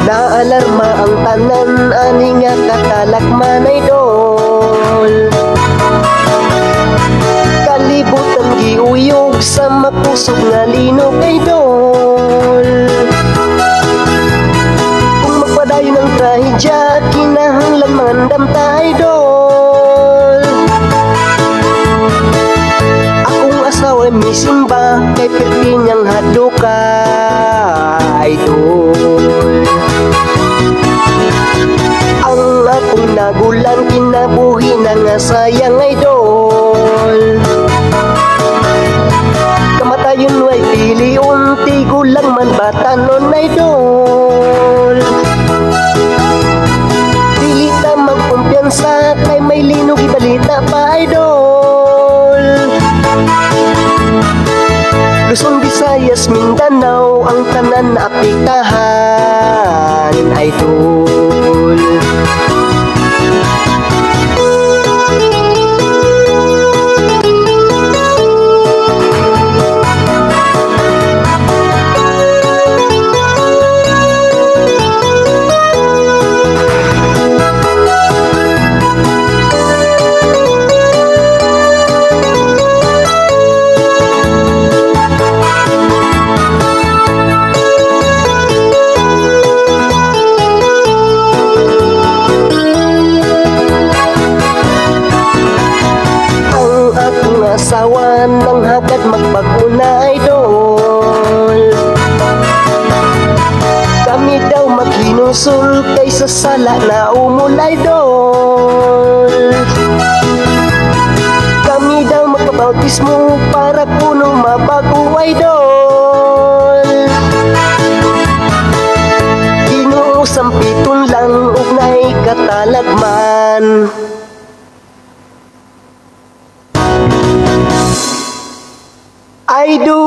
Naalarma ang tanan, ani nga katalagman idol. Kalibutan giuyog sa mapusog nga linog idol. Kung magpadayon ng trahedya, kinahanglan mandam ta idol. Akong asawa misimba, kay perti niyang haduka idol. Ang akong nagulang kinabuhi na nga sayang idol. Kamatayon way pili unti gulang man batanon idol. Dili ta magkumpiyansa kay may linog ibalita pa idol. Luzon, Visayas, Mindanao ang tanan na apektahan idol. Asawa ng hagad magbaguna idol. Kami daw maghinusul kaysa sala na umul idol. Kami daw magpabautismo para puno mabago idol. Ginoo sampiton lang ugnay katalagman. I do